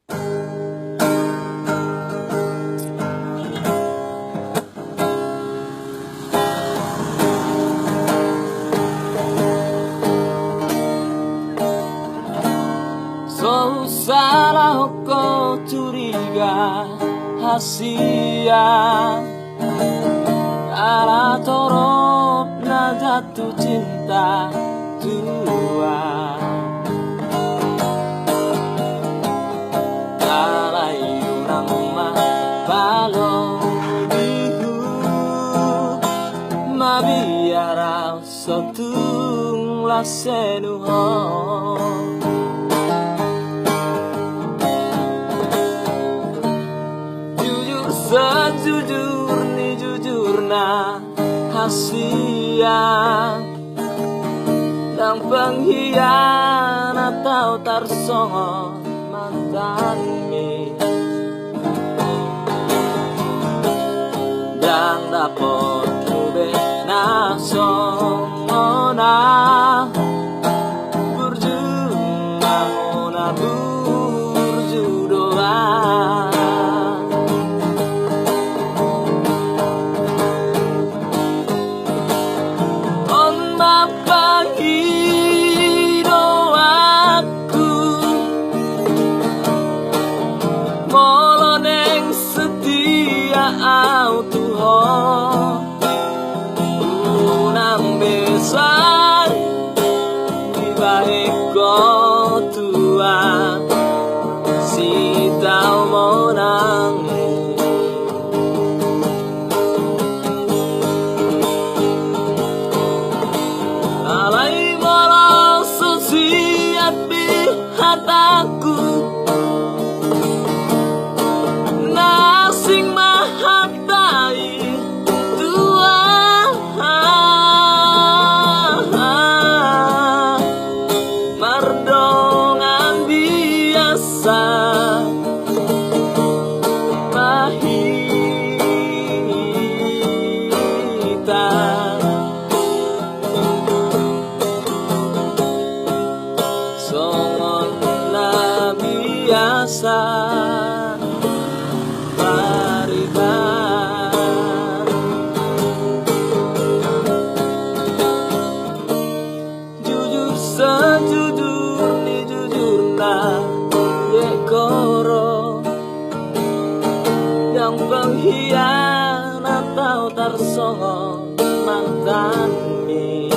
So salah kau curiga hasia ala torop na jatuh cinta tua alai urang mah balong bihu mabiara sotung lasenuho sejujur ni jujurna hasia yang pengkhianat atau tarsongo mantan mi yang dapat lube nasongona berjumlah berjudoa unang besar di balik tua si tau monang alai merasa siap di hataku nasing mahatai mardongan biasa mahita songon na biasa sejujur ni jujurna yekoro yang pengkhianat atau tarsongo mantan mi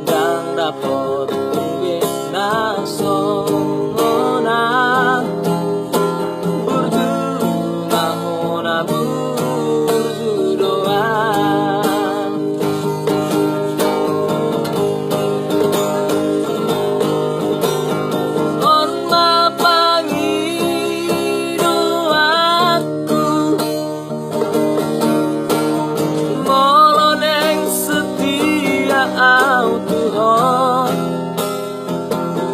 dan dapat mungkin nasongona berjumlah hona berjudoa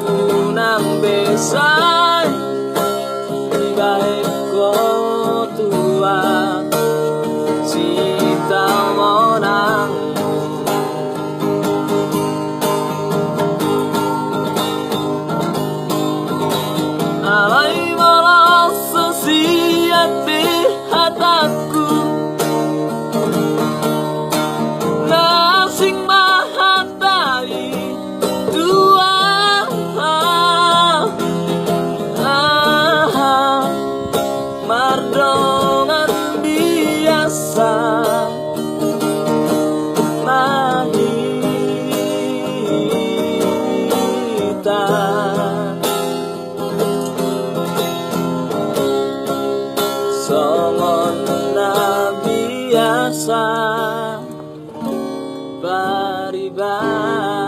unang besar di balik tua si tau monang alai merasa siap di hataku nasing mahatai dua mardongan biasa mahita songon na biasa bariban